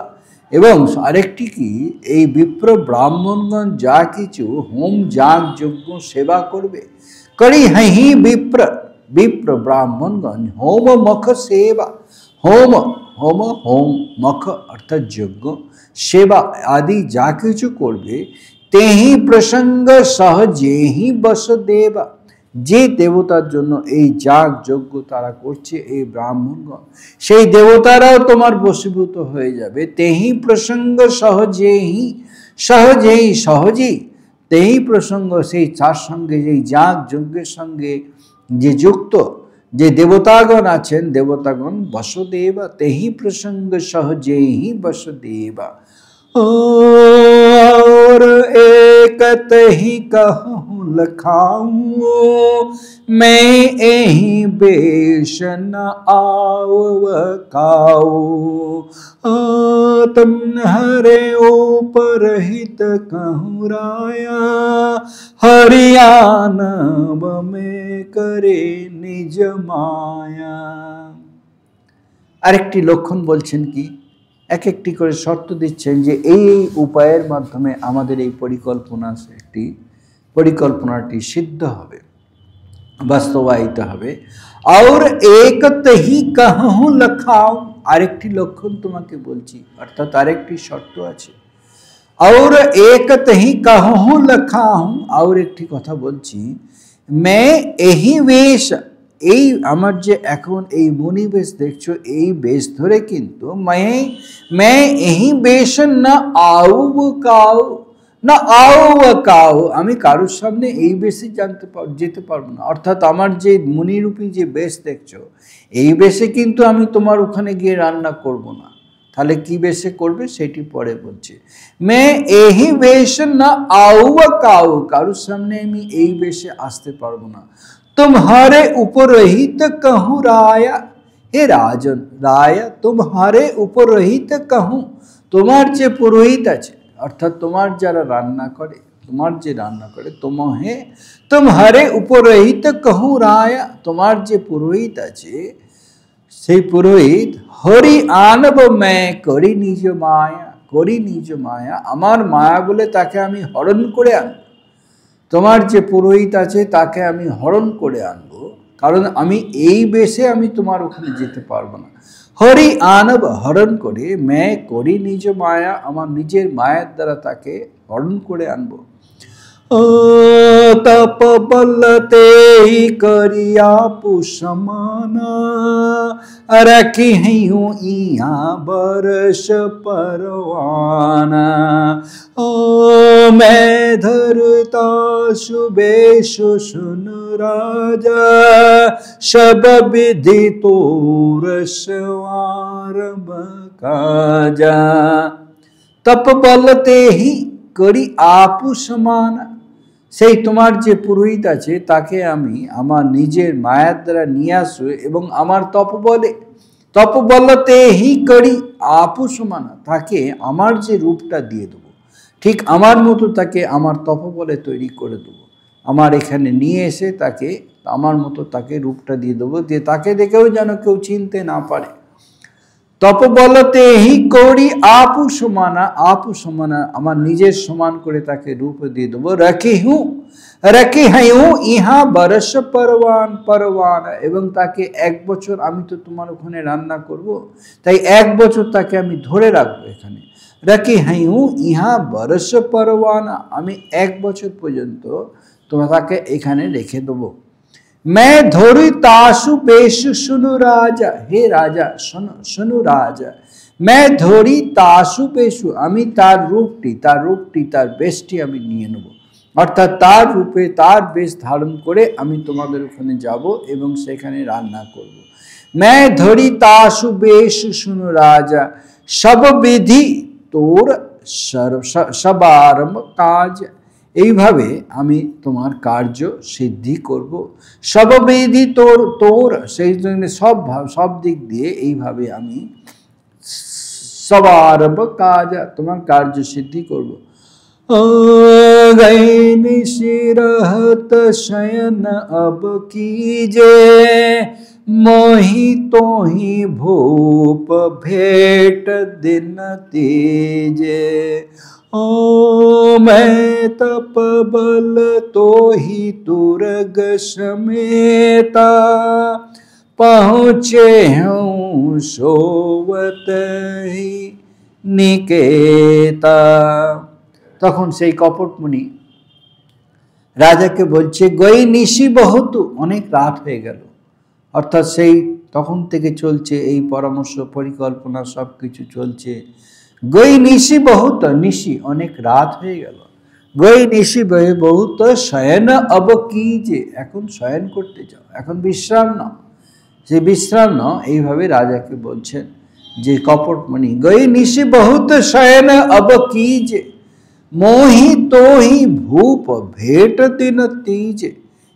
এবং আরেকটি কি, এই বিপ্র ব্রাহ্মণগণ যা কিছু হোম যাগ যজ্ঞ সেবা করবে, করি হহি বিপ্র বিপ্র ব্রাহ্মণগণ হোম মখ সেবা, হোম হোম হোম মখ অর্থাৎ যজ্ঞ সেবা আদি যা কিছু করবে, তেহি প্রসঙ্গ সহজেহি বসুদেবা, যে দেবতার জন্য এই যাগ যজ্ঞ তারা করছে এই ব্রাহ্মণগণ, সেই দেবতারাও তোমার বশীভূত হয়ে যাবে। তেহি প্রসঙ্গ সহজেহি সহজেই সহজেই, তেহি প্রসঙ্গ সেই তার সঙ্গে যেই যাগ যজ্ঞের সঙ্গে যে যুক্ত যে দেবতাগণ আছেন, দেবতাগণ বসুদেবা, তেহি প্রসঙ্গ সহজেহি বসুদেবা। और एकत ही कहूँ लखाऊं, मैं यही बेश न आव काऊ, तुम्हारे ऊपर हित कहूँ राया, हरियाणव में करे निज माया। আরেকটি লক্ষণ বলছেন কি, এক একটি করে শর্ত দিচ্ছেন যে এই উপায়ের মাধ্যমে আমাদের এই পরিকল্পনাটি সিদ্ধ হবে, বাস্তবায়িত হবে। আর একত হি কাহু লখাও, আরেকটি লক্ষণ তোমাকে বলছি, অর্থাৎ আরেকটি শর্ত আছে। আর একত হি কাহু লখাও, আর একটি কথা বলছি, মে এহি বেশ, এই আমার যে এখন এই মুনি বেশ দেখছো, এই বেশ ধরে কিন্তু मैं यही বেশ না আউ কাউ না আউ কাউ, আমি কারোর সামনে এই বেশে যেতে পারবো না। অর্থাৎ আমার যে মুনিরূপী যে বেশ দেখছো, এই বেশে কিন্তু আমি তোমার ওখানে গিয়ে রান্না করব না। তাহলে কি বেশে করবে সেটি পরে বলছে। मैं यही বেশ না আউ কাউ, কারোর সামনে আমি এই বেশে আসতে পারবো না। तुम्हारे उपरहित कहूँ राया, हे राजन राया तुम्हारे उपरहित कहूँ, তোমার যে পুরোহিত আছে, অর্থাৎ তোমার যারা রান্না করে, তোমার যে রান্না করে, तुम्हारे उपरहित कहूँ राया, তোমার যে পুরোহিত আছে সেই পুরোহিত, হরি আনব मैं করি নিজ মায়া, করি নিজ মায়া, আমার মায়া বলে তাকে আমি হরণ করে আনব। তোমার যে পুরোহিত আছে তাকে আমি হরণ করে আনবো, কারণ আমি এই বেশে আমি তোমার ওখানে যেতে পারবো না। হরি আনব হরণ করে, मैं করি নিজ মায়া, আমার নিজের মায়ের দ্বারা তাকে হরণ করে আনবো। तप बलते ही करिया पुषमाना, रखी हूँ यहाँ बरस परवाना, मैं धरता शुभेश सुन राजा, सब विधि तोर सवार काजा। तप बलते ही करी आपु समाना, সেই তোমার যে পুরোহিত আছে তাকে আমি আমার নিজের মায়ার দ্বারা নিয়ে আসবো এবং আমার তপবলতে হি করি আপু সমানা, তাকে আমার যে রূপটা দিয়ে দেবো, ঠিক আমার মতো তাকে আমার তপবলে তৈরি করে দেবো। আমার এখানে নিয়ে এসে তাকে আমার মতো তাকে রূপটা দিয়ে দেবো, যে তাকে দেখেও যেন কেউ চিনতে না পারে। তপবলতে হি করি আপু সমানা, আপু সমানা, আমার নিজের সমান করে তাকে রূপ দিয়ে দেবো। রখি হ্যাঁ ইহা বরস পরওয়ানা, এবং তাকে 1 বছর, আমি তো তোমার ওখানে রান্না করব, তাই 1 বছর তাকে আমি ধরে রাখবো এখানে। রখি হ্যাঁ ইহা বরস পরওয়ানা, আমি 1 বছর পর্যন্ত তোমার তাকে এখানে রেখে দেবো। मैं धोरी तासु पेश सुनु राजा, हे राजा सुनु राजा, मैं धोरी तासु पेशु, আমি তার রূপটি তার বেশটি আমি নিয়ে নেব, অর্থাৎ তার রূপে তার বেশ ধারণ করে আমি তোমাদের ওখানে যাব এবং সেখানে রান্না করব। मैं धोरी तासु पेश सुनु राजा, सब विधि तोर সবারম্ভ কাজ, এইভাবে আমি তোমার কার্য সিদ্ধি করব। সববিধি তোর সেই জন্য সব দিক দিয়ে এইভাবে আমি সবারম্ভ কাজ, তোমার কার্য সিদ্ধি করব। गैन शिरहत शयन अब कीजे, मोहि तोहि भूप भेट दिन तीजे। ओ मैं तप बल तोहि तुरग समेता, पहुँचे हूँ सोवत ही निकेता। তখন সেই কপটমুনি রাজাকে বলছে, গই নিশি বহুত, অনেক রাত হয়ে গেল। অর্থাৎ সেই তখন থেকে চলছে এই পরামর্শ পরিকল্পনা, সব কিছু চলছে। গই নিশি বহুত, নিশি অনেক রাত হয়ে গেল। গই নিশি বহুত শয়ন অব কিজে, এখন শয়ন করতে যাও, এখন বিশ্রাম নাও। যে বিশ্রাম নাও, এইভাবে রাজাকে বলছেন যে কপটমণি, গই নিশি বহুত শয়ন অব কিজে, মোহি তোহি ভূপ ভেট দিন तीजे।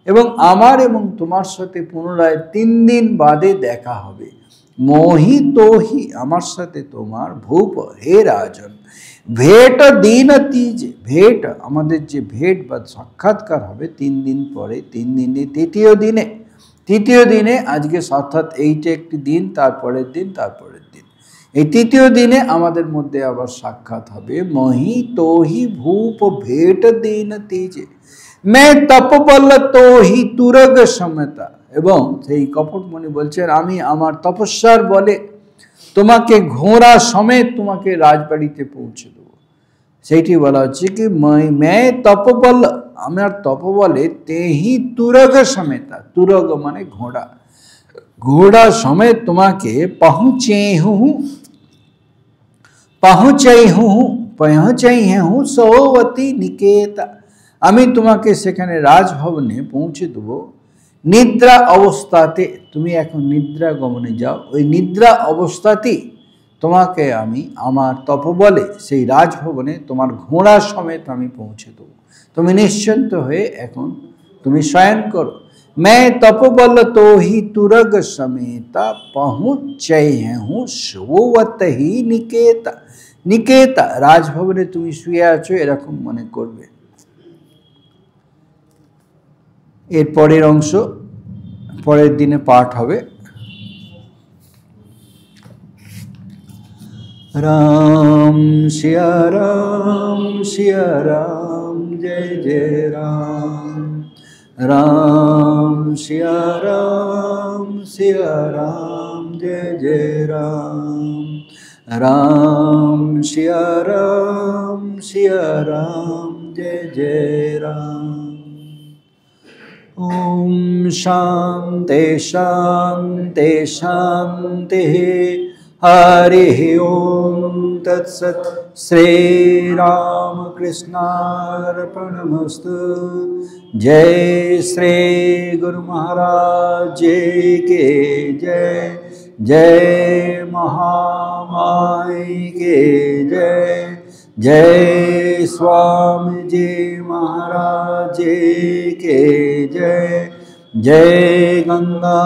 এবং আমার এবং তোমার সাথে পুনরায় 3 দিন বাদে দেখা হবে। মোহি তোহি, আমার সাথে তোমার, ভূপ হে রাজন, ভেট দিন तीजे, ভেট আমাদের যে ভেট বা সাক্ষাৎকার হবে 3 দিন পরে, 3 দিনে তৃতীয় দিনে আজকে, অর্থাৎ এইটা একটি দিন, তারপরের দিন, তারপরের দিন, এই তৃতীয় দিনে আমাদের মধ্যে আবার সাক্ষাৎ হবে। মহি তোহি ভূপ ভেট দিন तीजे, मैं तपबल তোহি তুরগ সমতা। এবং সেই কপটমণি বলছেন, আমি আমার তপস্যার বলে তোমাকে ঘোড়া সমেত তোমাকে রাজবাড়িতে পৌঁছে দেবো। সেইটি বলা হচ্ছে কি, मैं तपबल, আমার তপবলে, তেহি তুরগ সমেতা, তুরগ মানে ঘোড়া, ঘোড়া সমেত তোমাকে পৌঁছাই হুঁ সৌবতী নিকেতা, আমি তোমাকে সেখানে রাজভবনে পৌঁছে দেবো। নিদ্রা অবস্থাতে, তুমি এখন নিদ্রা গমনে যাও, ওই নিদ্রা অবস্থাতেই তোমাকে আমি আমার তপবলে সেই রাজভবনে তোমার ঘোড়া সমেত আমি পৌঁছে দেবো। তুমি নিশ্চিন্ত হয়ে এখন তুমি শয়ন করো। मैं तपबल तोहि तुरग समेता, पहुँचै हूँ सोवत ही निकेता। নিকেতা, রাজভবনে তুমি শুয়ে আছো এরকম মনে করবে। এর পরের অংশ পরের দিনে পাঠ হবে। রাম সিয়া রাম সিয়া রাম, জয় জয় রাম। राम सिया राम जय जय राम। राम सिया राम जय जय राम। ओम शांति शांति शांति, हरि ओम तत्सत। श्री राम कृष्णार्पणमस्तु। जय श्री गुरु महाराज के जय, जय महामाई के जय, जय स्वामी जी महाराज के जय, जय गंगा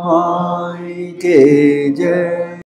माई के जय।